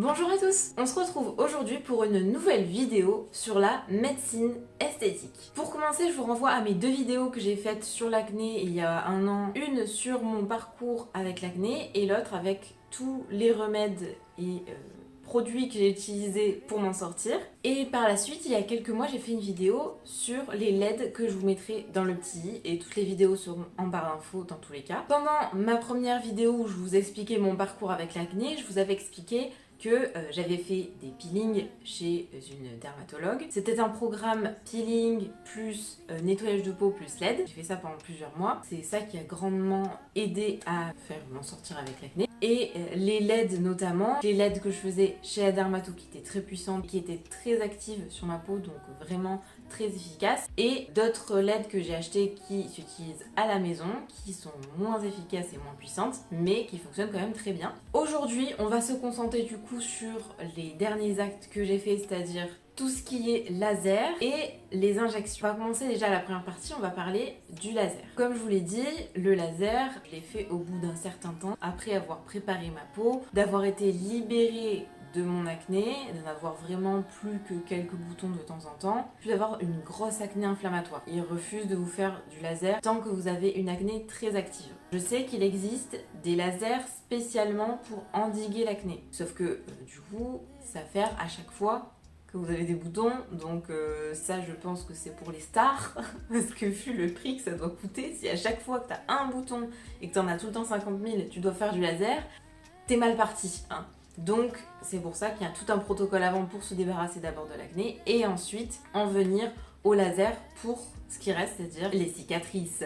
Bonjour à tous, on se retrouve aujourd'hui pour une nouvelle vidéo sur la médecine esthétique. Pour commencer, je vous renvoie à mes deux vidéos que j'ai faites sur l'acné il y a un an. Une sur mon parcours avec l'acné et l'autre avec tous les remèdes et produits que j'ai utilisés pour m'en sortir. Et par la suite, il y a quelques mois, j'ai fait une vidéo sur les LED que je vous mettrai dans le petit i et toutes les vidéos seront en barre d'infos dans tous les cas. Pendant ma première vidéo où je vous expliquais mon parcours avec l'acné, je vous avais expliqué que j'avais fait des peelings chez une dermatologue. C'était un programme peeling plus nettoyage de peau plus LED. J'ai fait ça pendant plusieurs mois. C'est ça qui a grandement aidé à faire m'en sortir avec l'acné. Et les LED notamment, les LED que je faisais chez la dermato qui étaient très puissantes, qui étaient très actives sur ma peau, donc vraiment très efficaces. Et d'autres LED que j'ai achetées qui s'utilisent à la maison, qui sont moins efficaces et moins puissantes, mais qui fonctionnent quand même très bien. Aujourd'hui, on va se concentrer du coup sur les derniers actes que j'ai fait, c'est-à-dire tout ce qui est laser et les injections. On va commencer déjà la première partie, on va parler du laser. Comme je vous l'ai dit, le laser, je l'ai fait au bout d'un certain temps, après avoir préparé ma peau, d'avoir été libérée de mon acné, de n'avoir vraiment plus que quelques boutons de temps en temps, puis d'avoir une grosse acné inflammatoire. Ils refusent de vous faire du laser tant que vous avez une acné très active. Je sais qu'il existe des lasers spécialement pour endiguer l'acné, sauf que du coup, ça fait à chaque fois que vous avez des boutons, donc ça je pense que c'est pour les stars, parce que vu le prix que ça doit coûter, si à chaque fois que t'as un bouton et que t'en as tout le temps 50 000, tu dois faire du laser, t'es mal parti, hein. Donc c'est pour ça qu'il y a tout un protocole avant pour se débarrasser d'abord de l'acné et ensuite en venir au laser pour ce qui reste, c'est-à-dire les cicatrices.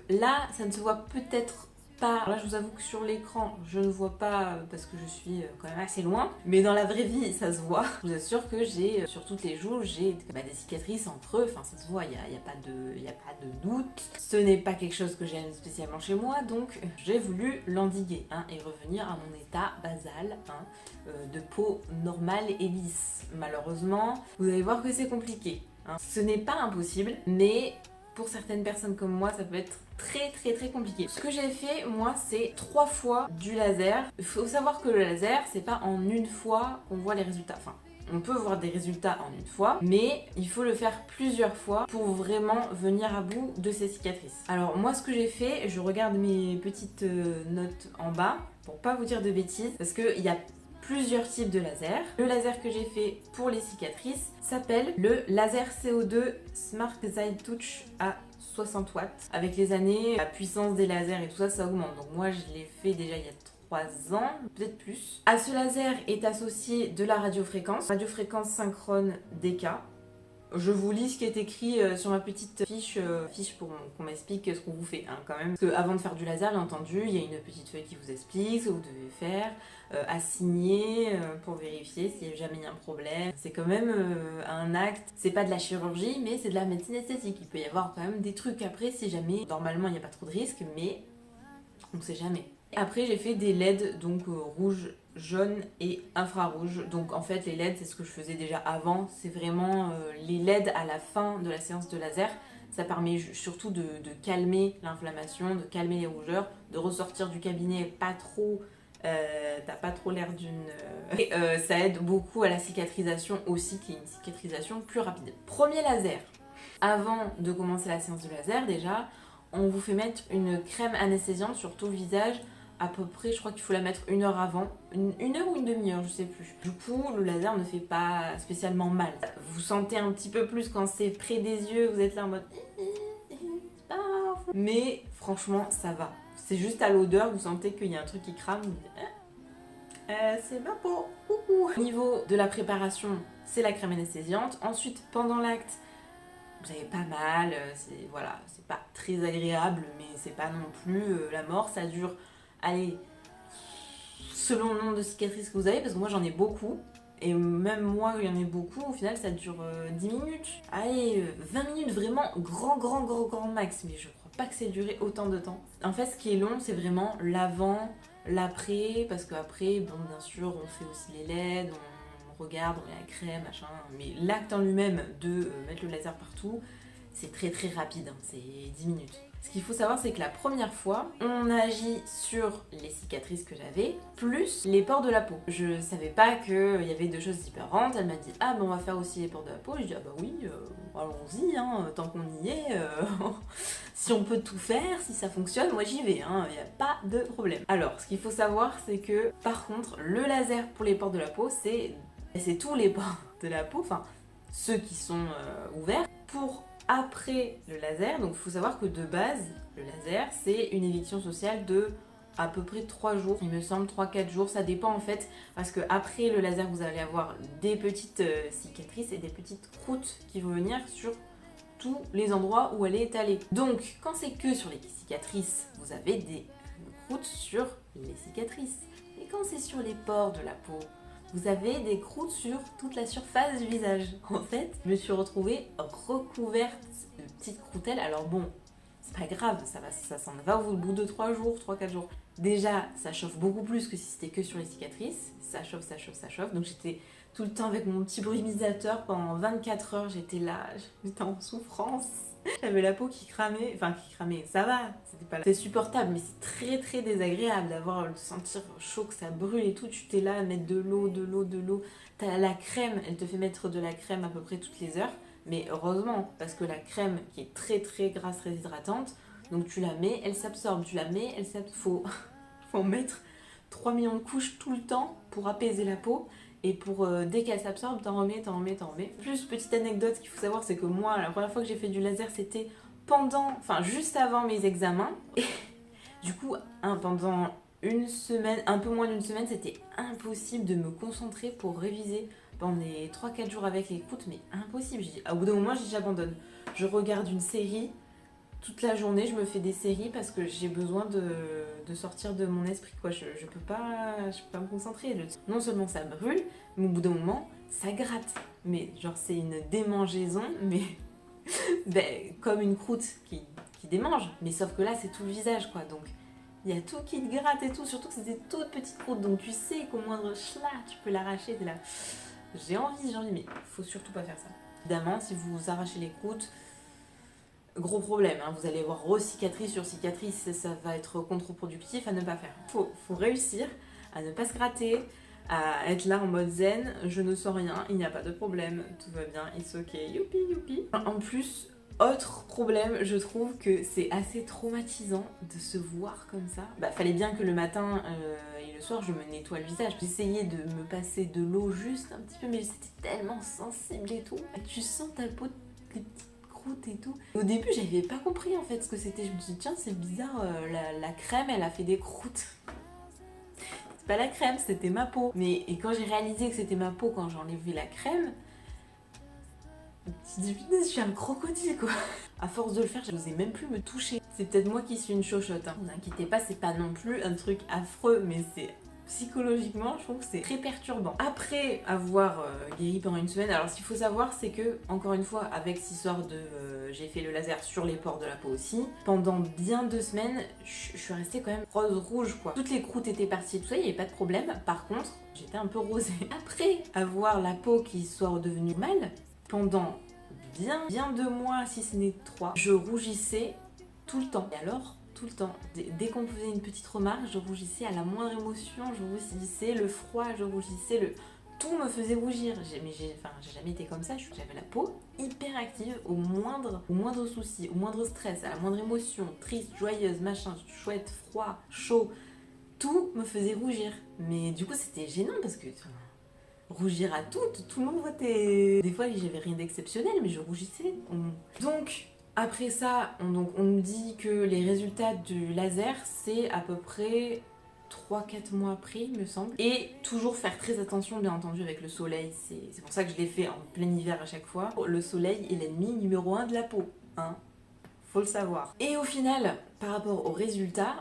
Là, ça ne se voit peut-être pas. Là, je vous avoue que sur l'écran, je ne vois pas parce que je suis quand même assez loin. Mais dans la vraie vie, ça se voit. Je vous assure que j'ai, sur toutes les joues, j'ai des cicatrices en creux. Enfin, ça se voit, il n'y a pas de doute. Ce n'est pas quelque chose que j'aime spécialement chez moi. Donc, j'ai voulu l'endiguer et revenir à mon état basal de peau normale et lisse. Malheureusement, vous allez voir que c'est compliqué. Ce n'est pas impossible, mais pour certaines personnes comme moi, ça peut être très compliqué. Ce que j'ai fait, moi, c'est 3 fois du laser. Il faut savoir que le laser, c'est pas en une fois qu'on voit les résultats. Enfin, on peut voir des résultats en une fois, mais il faut le faire plusieurs fois pour vraiment venir à bout de ces cicatrices. Alors moi, ce que j'ai fait, je regarde mes petites notes en bas pour pas vous dire de bêtises, parce qu'il y a plusieurs types de laser. Le laser que j'ai fait pour les cicatrices s'appelle le laser CO2 Smart Design Touch à 60 watts. Avec les années, la puissance des lasers et tout ça, ça augmente. Donc moi, je l'ai fait déjà il y a 3 ans, peut-être plus. À ce laser est associé de la radiofréquence synchrone DK. Je vous lis ce qui est écrit sur ma petite fiche pour qu'on m'explique ce qu'on vous fait quand même. Parce qu'avant de faire du laser, bien entendu, il y a une petite feuille qui vous explique ce que vous devez faire, à signer pour vérifier s'il jamais il y a un problème. C'est quand même un acte, c'est pas de la chirurgie, mais c'est de la médecine esthétique. Il peut y avoir quand même des trucs après si jamais, normalement il n'y a pas trop de risques, mais on sait jamais. Après j'ai fait des LED, donc rouge, jaune et infrarouge. Donc en fait les LED c'est ce que je faisais déjà avant, c'est vraiment les LED à la fin de la séance de laser. Ça permet surtout de calmer l'inflammation, de calmer les rougeurs, de ressortir du cabinet pas trop, t'as pas trop l'air d'une... Et ça aide beaucoup à la cicatrisation aussi, qui est une cicatrisation plus rapide. Premier laser. Avant de commencer la séance de laser déjà, on vous fait mettre une crème anesthésiante sur tout le visage. À peu près, je crois qu'il faut la mettre 1 heure avant. Une heure ou une demi-heure, je sais plus. Du coup, le laser ne fait pas spécialement mal. Vous sentez un petit peu plus quand c'est près des yeux, vous êtes là en mode... Mais franchement, ça va. C'est juste à l'odeur, vous sentez qu'il y a un truc qui crame. C'est ma peau. Au niveau de la préparation, c'est la crème anesthésiante. Ensuite, pendant l'acte, vous avez pas mal. Voilà, c'est pas très agréable, mais c'est pas non plus la mort. Ça dure... Allez, selon le nombre de cicatrices que vous avez, parce que moi j'en ai beaucoup, et même moi il y en a beaucoup, au final ça dure 10 minutes. Allez, 20 minutes vraiment grand max, mais je crois pas que c'est duré autant de temps. En fait ce qui est long c'est vraiment l'avant, l'après, parce qu'après, bon bien sûr on fait aussi les LED, on regarde, on met la crème, machin, mais l'acte en lui-même de mettre le laser partout, c'est très rapide, c'est 10 minutes. Ce qu'il faut savoir, c'est que la première fois, on agit sur les cicatrices que j'avais, plus les pores de la peau. Je savais pas qu'il y avait deux choses différentes. Elle m'a dit, ah ben on va faire aussi les pores de la peau. Et je dis, ah bah oui, allons-y, hein, tant qu'on y est. Si on peut tout faire, si ça fonctionne, moi j'y vais, hein, y a pas de problème. Alors, ce qu'il faut savoir, c'est que, par contre, le laser pour les pores de la peau, c'est tous les pores de la peau, enfin, ceux qui sont ouverts, pour après le laser. Donc il faut savoir que de base, le laser, c'est une éviction sociale de à peu près 3 jours, il me semble, 3-4 jours, ça dépend en fait, parce que après le laser, vous allez avoir des petites cicatrices et des petites croûtes qui vont venir sur tous les endroits où elle est étalée. Donc, quand c'est que sur les cicatrices, vous avez des croûtes sur les cicatrices. Et quand c'est sur les pores de la peau, vous avez des croûtes sur toute la surface du visage. En fait, je me suis retrouvée recouverte de petites croûtelles. Alors bon, c'est pas grave, ça s'en va au bout de 3 jours, 3-4 jours. Déjà, ça chauffe beaucoup plus que si c'était que sur les cicatrices. Ça chauffe, ça chauffe, ça chauffe. Donc j'étais tout le temps avec mon petit brumisateur pendant 24 heures. J'étais là, j'étais en souffrance. J'avais la peau qui cramait, ça va, c'est supportable, mais c'est très très désagréable d'avoir le sentir chaud, que ça brûle et tout. Tu t'es là à mettre de l'eau. T'as la crème, elle te fait mettre de la crème à peu près toutes les heures, mais heureusement, parce que la crème qui est très très grasse, très hydratante, donc tu la mets, elle s'absorbe, faut en mettre 3 millions de couches tout le temps pour apaiser la peau. Et pour dès qu'elle s'absorbe, t'en remets. Plus, petite anecdote qu'il faut savoir, c'est que moi, la première fois que j'ai fait du laser, c'était juste avant mes examens. Et du coup, pendant une semaine, un peu moins d'une semaine, c'était impossible de me concentrer pour réviser pendant les 3-4 jours avec les croûtes, mais impossible. Au bout d'un moment, j'abandonne. Je regarde une série. Toute la journée, je me fais des séries parce que j'ai besoin de sortir de mon esprit, quoi. Je peux pas me concentrer. Non seulement ça brûle, mais au bout d'un moment, ça gratte. Mais genre, c'est une démangeaison, mais comme une croûte qui démange. Mais sauf que là, c'est tout le visage, quoi. Donc, il y a tout qui te gratte et tout. Surtout que c'est des toutes petites croûtes. Donc, tu sais qu'au moindre schla, tu peux l'arracher. T'es là. J'ai envie, mais faut surtout pas faire ça. Évidemment, si vous arrachez les croûtes, gros problème, hein. Vous allez avoir cicatrice sur cicatrice, ça va être contre-productif à ne pas faire. Faut réussir à ne pas se gratter, à être là en mode zen, je ne sens rien, il n'y a pas de problème, tout va bien, it's ok, youpi youpi. En plus, autre problème, je trouve que c'est assez traumatisant de se voir comme ça. Fallait bien que le matin et le soir je me nettoie le visage. J'essayais de me passer de l'eau juste un petit peu, mais c'était tellement sensible et tout. Tu sens ta peau, des petites croûte et tout. Au début, j'avais pas compris en fait ce que c'était. Je me suis dit, tiens, c'est bizarre, la crème, elle a fait des croûtes. C'est pas la crème, c'était ma peau. Et quand j'ai réalisé que c'était ma peau, quand j'ai enlevé la crème, je me suis dit, putain, je suis un crocodile quoi. À force de le faire, je n'osais même plus me toucher. C'est peut-être moi qui suis une chochotte, hein. Ne vous inquiétez pas, c'est pas non plus un truc affreux, mais c'est psychologiquement, je trouve que c'est très perturbant. Après avoir guéri pendant une semaine, alors ce qu'il faut savoir, c'est que, encore une fois, avec cette histoire de j'ai fait le laser sur les pores de la peau aussi, pendant bien 2 semaines, je suis restée quand même rose-rouge quoi. Toutes les croûtes étaient parties, tout ça, il n'y avait pas de problème. Par contre, j'étais un peu rosée. Après avoir la peau qui soit redevenue mal, pendant bien 2 mois, si ce n'est 3, je rougissais tout le temps. Et alors, tout le temps. Dès qu'on me faisait une petite remarque, je rougissais à la moindre émotion, je rougissais, le froid, je rougissais, tout me faisait rougir. J'ai jamais été comme ça, j'avais la peau hyper active au moindre souci, au moindre stress, à la moindre émotion, triste, joyeuse, machin, chouette, froid, chaud, tout me faisait rougir. Mais du coup, c'était gênant parce que rougir à tout le monde votait. Des fois, j'avais rien d'exceptionnel, mais je rougissais. Donc, après ça, on nous dit que les résultats du laser, c'est à peu près 3-4 mois après, il me semble. Et toujours faire très attention, bien entendu, avec le soleil. C'est pour ça que je l'ai fait en plein hiver à chaque fois. Le soleil est l'ennemi numéro 1 de la peau, hein. Faut le savoir. Et au final, par rapport aux résultats,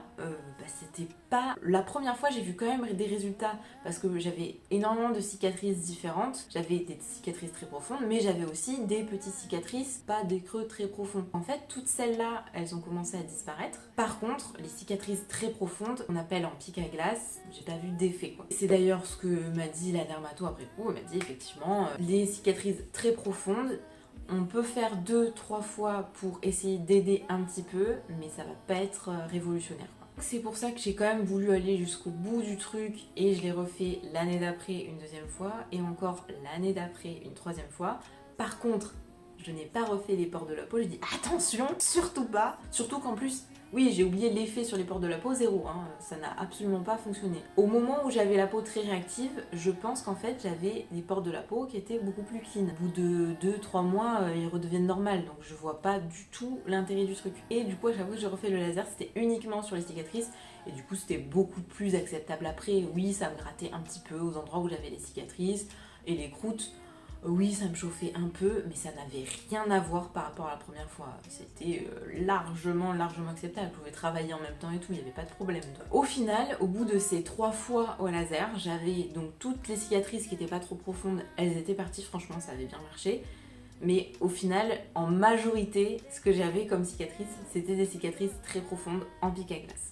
c'était pas... La première fois, j'ai vu quand même des résultats parce que j'avais énormément de cicatrices différentes. J'avais des cicatrices très profondes, mais j'avais aussi des petites cicatrices, pas des creux très profonds. En fait, toutes celles-là, elles ont commencé à disparaître. Par contre, les cicatrices très profondes, on appelle en pic à glace, j'ai pas vu d'effet, quoi. C'est d'ailleurs ce que m'a dit la dermato après coup. Elle m'a dit effectivement, les cicatrices très profondes, On peut faire 2-3 fois pour essayer d'aider un petit peu, mais ça va pas être révolutionnaire. C'est pour ça que j'ai quand même voulu aller jusqu'au bout du truc et je l'ai refait l'année d'après une deuxième fois et encore l'année d'après une troisième fois. Par contre, je n'ai pas refait les pores de la peau, j'ai dit attention, surtout pas. Surtout qu'en plus, oui, j'ai oublié l'effet sur les pores de la peau, zéro, hein, ça n'a absolument pas fonctionné. Au moment où j'avais la peau très réactive, je pense qu'en fait j'avais des pores de la peau qui étaient beaucoup plus clean. Au bout de 2-3 mois, ils redeviennent normaux, donc je vois pas du tout l'intérêt du truc. Et du coup, à chaque fois que j'ai refait le laser, c'était uniquement sur les cicatrices, et du coup c'était beaucoup plus acceptable après. Oui, ça me grattait un petit peu aux endroits où j'avais les cicatrices, et les croûtes. Oui, ça me chauffait un peu, mais ça n'avait rien à voir par rapport à la première fois. C'était largement acceptable. Je pouvais travailler en même temps et tout, il n'y avait pas de problème. Au final, au bout de ces 3 fois au laser, j'avais donc toutes les cicatrices qui n'étaient pas trop profondes, elles étaient parties, franchement, ça avait bien marché. Mais au final, en majorité, ce que j'avais comme cicatrices, c'était des cicatrices très profondes en pic à glace.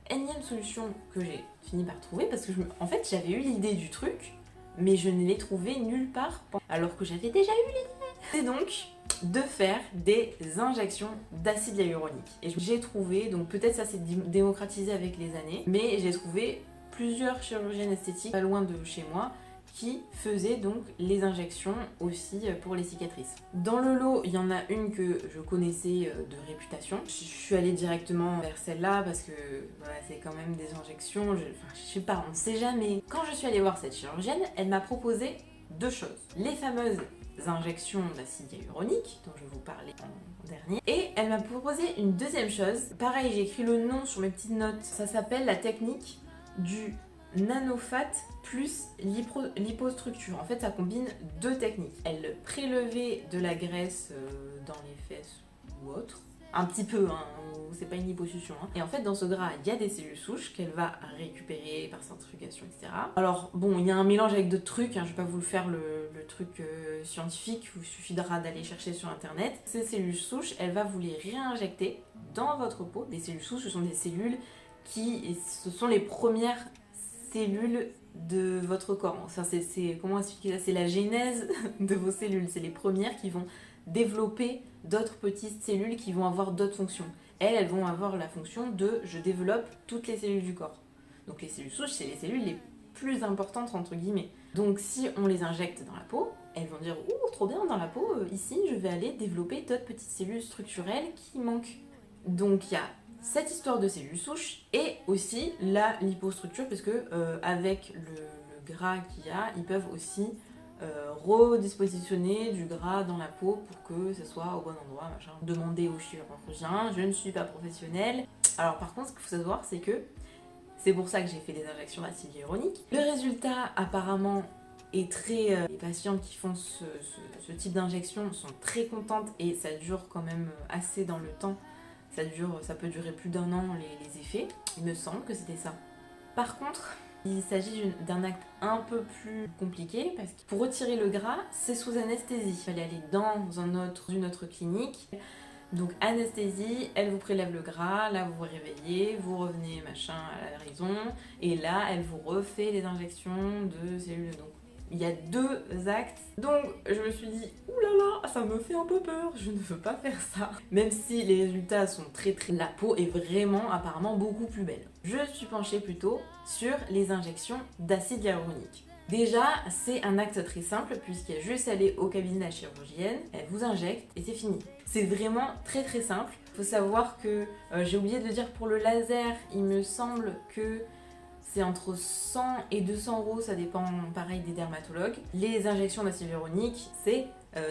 Énième solution que j'ai fini par trouver, parce que en fait, j'avais eu l'idée du truc, mais je ne l'ai trouvé nulle part, alors que j'avais déjà eu l'idée. C'est donc de faire des injections d'acide hyaluronique. Et j'ai trouvé, donc peut-être ça s'est démocratisé avec les années, mais j'ai trouvé plusieurs chirurgiennes esthétiques pas loin de chez moi qui faisaient donc les injections aussi pour les cicatrices. Dans le lot, il y en a une que je connaissais de réputation. Je suis allée directement vers celle-là parce que voilà, c'est quand même des injections, je sais pas, on ne sait jamais. Quand je suis allée voir cette chirurgienne, elle m'a proposé 2 choses. Les fameuses injections d'acide hyaluronique dont je vous parlais en dernier, et elle m'a proposé une deuxième chose. Pareil, j'ai écrit le nom sur mes petites notes. Ça s'appelle la technique du nanofat plus lipostructure. En fait, ça combine 2 techniques. Elle prélevait de la graisse dans les fesses ou autre, un petit peu, hein, c'est pas une liposuction. Hein. Et en fait, dans ce gras, il y a des cellules souches qu'elle va récupérer par centrifugation, etc. Alors, bon, il y a un mélange avec d'autres trucs, hein, je vais pas vous le faire le truc scientifique, il vous suffira d'aller chercher sur internet. Ces cellules souches, elle va vous les réinjecter dans votre peau. Des cellules souches, ce sont des cellules ce sont les premières cellules de votre corps. Enfin, comment expliquer ça? C'est la genèse de vos cellules. C'est les premières qui vont développer d'autres petites cellules qui vont avoir d'autres fonctions. Elles vont avoir la fonction de je développe toutes les cellules du corps. Donc les cellules souches, c'est les cellules les plus importantes entre guillemets. Donc si on les injecte dans la peau, elles vont dire « Ouh, trop bien, dans la peau, ici je vais aller développer d'autres petites cellules structurelles qui manquent. » Donc il y a cette histoire de cellules souches et aussi la lipostructure, parce que avec le gras qu'il y a, ils peuvent aussi redispositionner du gras dans la peau pour que ce soit au bon endroit, machin. Demandez au chirurgien, je ne suis pas professionnelle. Alors par contre, ce qu'il faut savoir, c'est que c'est pour ça que j'ai fait des injections d'acide hyaluronique. Le résultat apparemment est très... les patientes qui font ce type d'injection sont très contentes et ça dure quand même assez dans le temps. Ça peut durer plus d'1 an les effets. Il me semble que c'était ça. Par contre, il s'agit d'un acte un peu plus compliqué parce que pour retirer le gras, c'est sous anesthésie. Il fallait aller dans une autre clinique. Donc anesthésie, elle vous prélève le gras, là vous vous réveillez, vous revenez machin à la raison, et là elle vous refait les injections de cellules. Donc il y a 2 actes. Donc je me suis dit, oulala, ça me fait un peu peur, je ne veux pas faire ça. Même si les résultats sont très... La peau est vraiment apparemment beaucoup plus belle. Je suis penchée plutôt sur les injections d'acide hyaluronique. Déjà, c'est un acte très simple puisqu'il y a juste à aller au cabinet de la chirurgienne, elle vous injecte et c'est fini. C'est vraiment très simple. Il faut savoir que, j'ai oublié de dire pour le laser, il me semble que c'est entre 100 et 200 €, ça dépend pareil des dermatologues. Les injections d'acide hyaluronique, c'est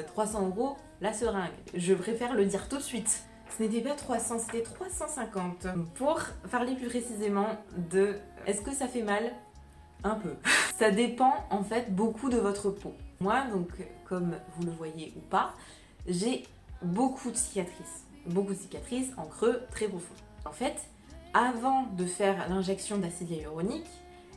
300 € la seringue. Je préfère le dire tout de suite. Ce n'était pas 300, c'était 350. Pour parler plus précisément de est-ce que ça fait mal? Un peu. Ça dépend en fait beaucoup de votre peau. Moi, donc, comme vous le voyez ou pas, j'ai beaucoup de cicatrices. Beaucoup de cicatrices en creux très profond. En fait, avant de faire l'injection d'acide hyaluronique,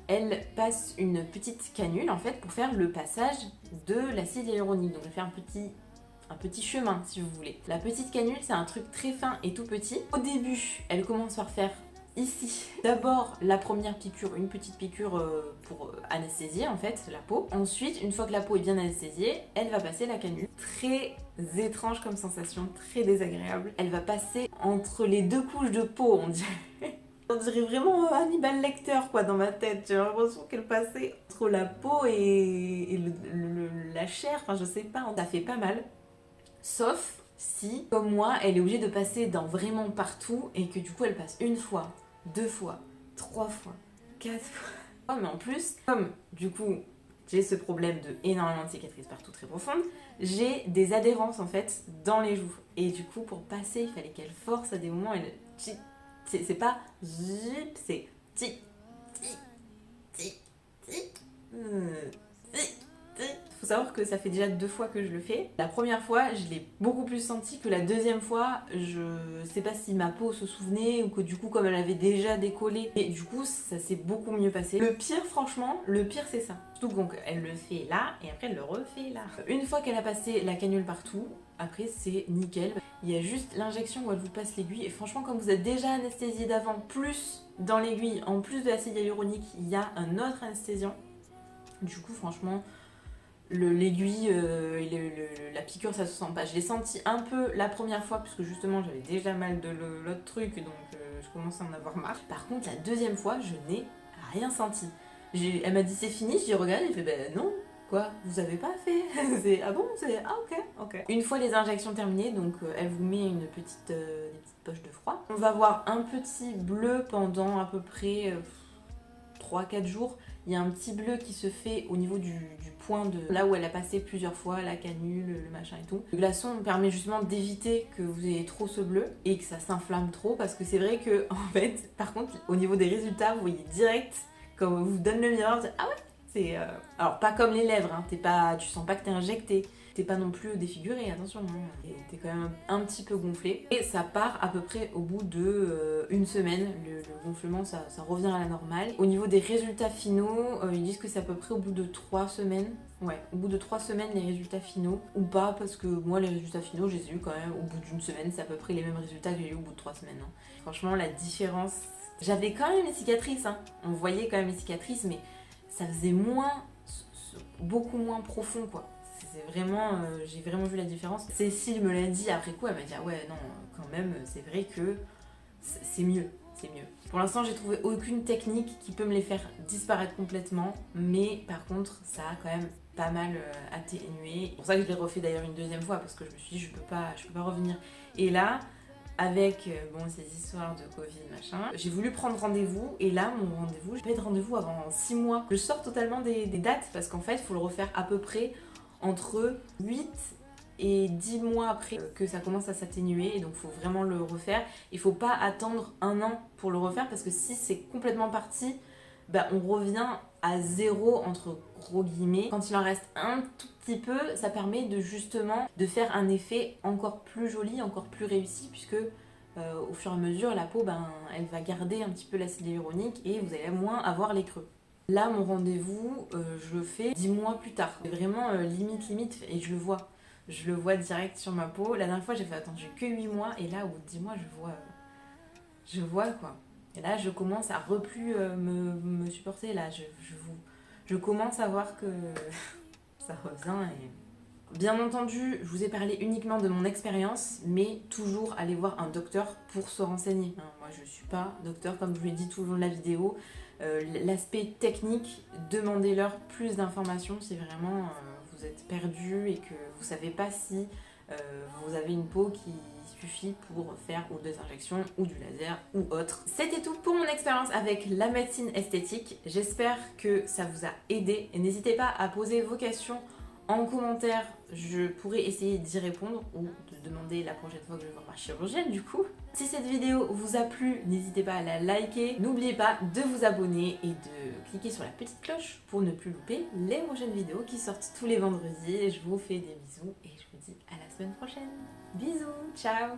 elle passe une petite canule en fait pour faire le passage de l'acide hyaluronique. Donc elle fait un petit chemin si vous voulez. La petite canule, c'est un truc très fin et tout petit. Au début, elle commence par faire ici d'abord la première piqûre, une petite piqûre pour anesthésier en fait la peau. Ensuite, une fois que la peau est bien anesthésiée, elle va passer la canule. Très étrange comme sensation, très désagréable. Elle va passer entre les deux couches de peau, on dirait. On dirait vraiment Hannibal Lecter quoi dans ma tête. J'ai l'impression qu'elle passait entre la peau et la chair. Enfin je sais pas, ça fait pas mal. Sauf si, comme moi, elle est obligée de passer dans vraiment partout et que du coup elle passe une fois, deux fois, trois fois, quatre fois. Mais en plus, comme du coup j'ai ce problème de énormément de cicatrices partout très profondes, j'ai des adhérences en fait dans les joues. Et du coup pour passer, il fallait qu'elle force à des moments. C'est pas zip, c'est tic, tic, tic, tic, tic. Faut savoir que ça fait déjà 2 fois que je le fais. La première fois, je l'ai beaucoup plus senti que la deuxième fois. Je sais pas si ma peau se souvenait ou que du coup, comme elle avait déjà décollé, et du coup, ça s'est beaucoup mieux passé. Le pire, franchement, le pire, c'est ça. Surtout donc, elle le fait là et après, elle le refait là. Une fois qu'elle a passé la canule partout, après, c'est nickel. Il y a juste l'injection où elle vous passe l'aiguille. Et franchement, comme vous êtes déjà anesthésié d'avant, plus dans l'aiguille, en plus de l'acide hyaluronique, il y a un autre anesthésiant. Du coup, franchement, l'aiguille et la piqûre ça se sent pas. Je l'ai senti un peu la première fois parce que justement j'avais déjà mal de l'autre truc donc je commençais à en avoir marre. Par contre la deuxième fois je n'ai rien senti. Elle m'a dit c'est fini, j'y regarde, il fait ben non. Quoi, vous avez pas fait? Ah bon? Ah ok. Une fois les injections terminées, donc elle vous met des petites poches de froid. On va avoir un petit bleu pendant à peu près 3-4 jours. Il y a un petit bleu qui se fait au niveau du point de là où elle a passé plusieurs fois la canule, le machin et tout. Le glaçon permet justement d'éviter que vous ayez trop ce bleu et que ça s'inflamme trop parce que c'est vrai que en fait, par contre, au niveau des résultats, vous voyez direct quand on vous donne le miroir, vous dites, ah ouais, c'est alors pas comme les lèvres, hein, tu sens pas que t'es injecté. T'es pas non plus défiguré, attention, hein. T'es quand même un petit peu gonflé. Et ça part à peu près au bout de une semaine. Le gonflement, ça revient à la normale. Au niveau des résultats finaux, ils disent que c'est à peu près au bout de 3 semaines. Ouais, au bout de 3 semaines, les résultats finaux. Ou pas, parce que moi, les résultats finaux, je les ai eu quand même au bout d'une semaine. C'est à peu près les mêmes résultats que j'ai eu au bout de 3 semaines. Hein. Franchement, la différence... J'avais quand même les cicatrices, hein. On voyait quand même les cicatrices, mais ça faisait beaucoup moins profond, quoi. C'est vraiment, j'ai vraiment vu la différence. Cécile me l'a dit après coup, elle m'a dit ah ouais non quand même c'est vrai que c'est mieux, c'est mieux. Pour l'instant j'ai trouvé aucune technique qui peut me les faire disparaître complètement, mais par contre ça a quand même pas mal atténué. C'est pour ça que je l'ai refait d'ailleurs une deuxième fois parce que je me suis dit je peux pas revenir. Et là avec ces histoires de Covid machin, j'ai voulu prendre rendez-vous et là mon rendez-vous, j'ai pas eu de rendez-vous avant 6 mois. Je sors totalement des dates parce qu'en fait il faut le refaire à peu près entre 8 et 10 mois après que ça commence à s'atténuer et donc il faut vraiment le refaire. Il faut pas attendre 1 an pour le refaire parce que si c'est complètement parti, on revient à zéro entre gros guillemets. Quand il en reste un tout petit peu, ça permet de justement de faire un effet encore plus joli, encore plus réussi puisque au fur et à mesure la peau elle va garder un petit peu l'acide hyaluronique et vous allez moins avoir les creux. Là, mon rendez-vous, je le fais 10 mois plus tard. C'est vraiment limite, et je le vois. Je le vois direct sur ma peau. La dernière fois, j'ai fait, attends, j'ai que 8 mois, et là, au bout de 10 mois, je vois quoi. Et là, je commence à plus me supporter. Là, je commence à voir que ça revient. Et... Bien entendu, je vous ai parlé uniquement de mon expérience, mais toujours aller voir un docteur pour se renseigner. Moi, je suis pas docteur, comme je vous l'ai dit tout le long de la vidéo. L'aspect technique, demandez-leur plus d'informations si vraiment vous êtes perdu et que vous savez pas si vous avez une peau qui suffit pour faire ou des injections ou du laser ou autre. C'était tout pour mon expérience avec la médecine esthétique. J'espère que ça vous a aidé et n'hésitez pas à poser vos questions en commentaire. Je pourrais essayer d'y répondre ou de demander la prochaine fois que je vais voir ma chirurgienne du coup. Si cette vidéo vous a plu, n'hésitez pas à la liker. N'oubliez pas de vous abonner et de cliquer sur la petite cloche pour ne plus louper les prochaines vidéos qui sortent tous les vendredis. Je vous fais des bisous et je vous dis à la semaine prochaine. Bisous, ciao!